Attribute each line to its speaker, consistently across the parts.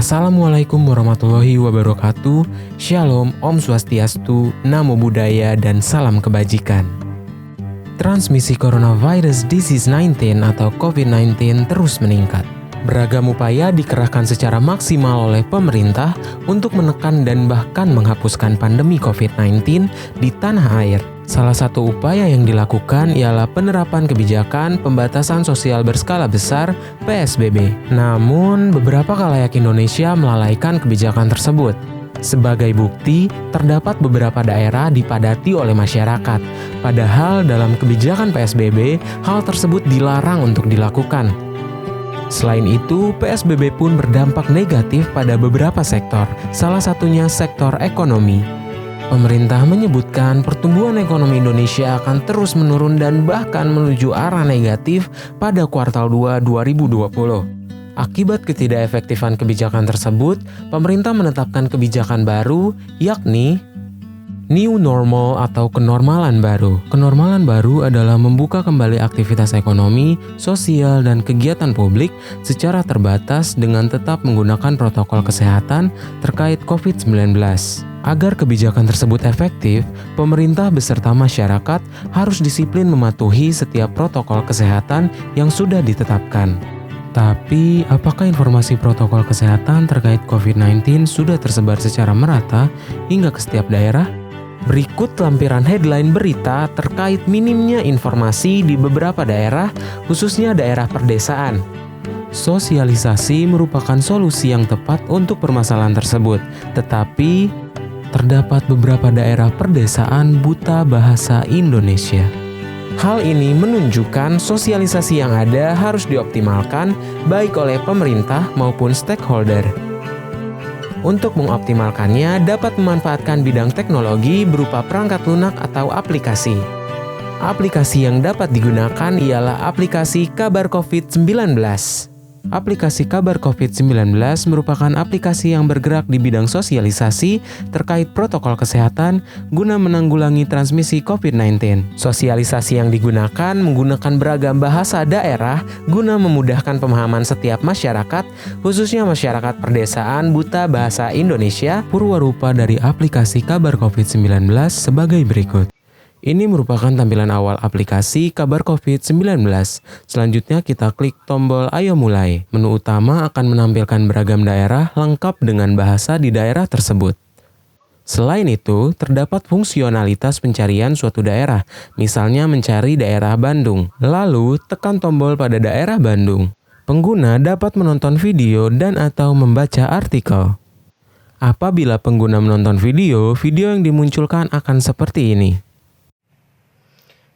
Speaker 1: Assalamualaikum warahmatullahi wabarakatuh. Shalom, Om Swastiastu, Namo Buddhaya, dan salam kebajikan. Transmisi coronavirus disease 19 atau COVID-19 terus meningkat. Beragam upaya dikerahkan secara maksimal oleh pemerintah untuk menekan dan bahkan menghapuskan pandemi COVID-19 di tanah air. Salah satu upaya yang dilakukan ialah penerapan kebijakan pembatasan sosial berskala besar (PSBB). Namun, beberapa khalayak Indonesia melalaikan kebijakan tersebut. Sebagai bukti, terdapat beberapa daerah dipadati oleh masyarakat. Padahal dalam kebijakan PSBB, hal tersebut dilarang untuk dilakukan. Selain itu, PSBB pun berdampak negatif pada beberapa sektor, salah satunya sektor ekonomi. Pemerintah menyebutkan pertumbuhan ekonomi Indonesia akan terus menurun dan bahkan menuju arah negatif pada kuartal 2 2020. Akibat ketidakefektifan kebijakan tersebut, pemerintah menetapkan kebijakan baru, yakni New Normal atau kenormalan baru. Kenormalan baru adalah membuka kembali aktivitas ekonomi, sosial, dan kegiatan publik secara terbatas dengan tetap menggunakan protokol kesehatan terkait COVID-19. Agar kebijakan tersebut efektif, pemerintah beserta masyarakat harus disiplin mematuhi setiap protokol kesehatan yang sudah ditetapkan. Tapi, apakah informasi protokol kesehatan terkait COVID-19 sudah tersebar secara merata hingga ke setiap daerah? Berikut lampiran headline berita terkait minimnya informasi di beberapa daerah, khususnya daerah perdesaan. Sosialisasi merupakan solusi yang tepat untuk permasalahan tersebut, tetapi terdapat beberapa daerah perdesaan buta bahasa Indonesia. Hal ini menunjukkan sosialisasi yang ada harus dioptimalkan baik oleh pemerintah maupun stakeholder. Untuk mengoptimalkannya, dapat memanfaatkan bidang teknologi berupa perangkat lunak atau aplikasi. Aplikasi yang dapat digunakan ialah aplikasi Kabar COVID-19. Aplikasi Kabar COVID-19 merupakan aplikasi yang bergerak di bidang sosialisasi terkait protokol kesehatan guna menanggulangi transmisi COVID-19. Sosialisasi yang digunakan menggunakan beragam bahasa daerah guna memudahkan pemahaman setiap masyarakat, khususnya masyarakat perdesaan buta bahasa Indonesia. Purwarupa dari aplikasi Kabar COVID-19 sebagai berikut. Ini merupakan tampilan awal aplikasi Kabar COVID-19. Selanjutnya kita klik tombol Ayo Mulai. Menu utama akan menampilkan beragam daerah lengkap dengan bahasa di daerah tersebut. Selain itu, terdapat fungsionalitas pencarian suatu daerah, misalnya mencari daerah Bandung. Lalu, tekan tombol pada daerah Bandung. Pengguna dapat menonton video dan atau membaca artikel. Apabila pengguna menonton video yang dimunculkan akan seperti ini.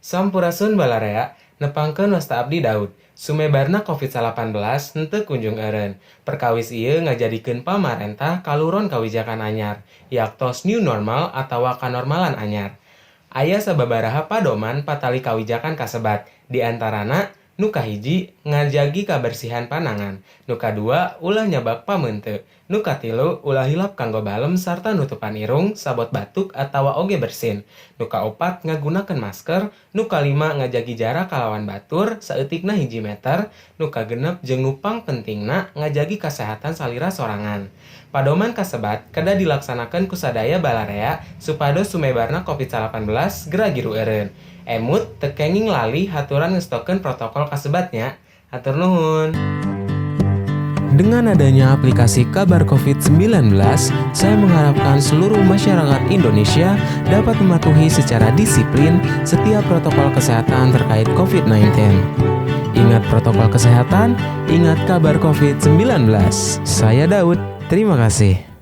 Speaker 1: Sampurasun balarea, nepangkeun wasta abdi Daud. Sumebarna COVID-19 henteu kunjung eureun. Perkawis ieu ngajadikeun pamarentah kaluron kawijakan anyar, yaktos new normal atawa kanormalan anyar. Aya sababaraha padoman patali kawijakan kasebat, di antarana nu kahiji ngajagi kabersihan panangan, nu kadua ulah nyabak pameunteuk, nu katilu ulah hilap kanggo balem sarta nutupan irung, sabot batuk atawa oge bersin, nu kaopat ngagunakeun masker, nu kalima ngajagi jarak kalawan batur saeutikna 1 meter, nu kagenep jeung nu pangpentingna ngajagi kasehatan salira sorangan. Padoman kasebat kada dilaksanakeun ku sadaya balarea supados sumebarna COVID-19 gera giru eureun. Emut tekenging lali haturan ngestokeun protokol kasebatnya. Hatur nuhun. Dengan adanya aplikasi Kabar COVID-19, saya mengharapkan seluruh masyarakat Indonesia dapat mematuhi secara disiplin setiap protokol kesehatan terkait COVID-19. Ingat protokol kesehatan, ingat Kabar COVID-19. Saya Daud, terima kasih.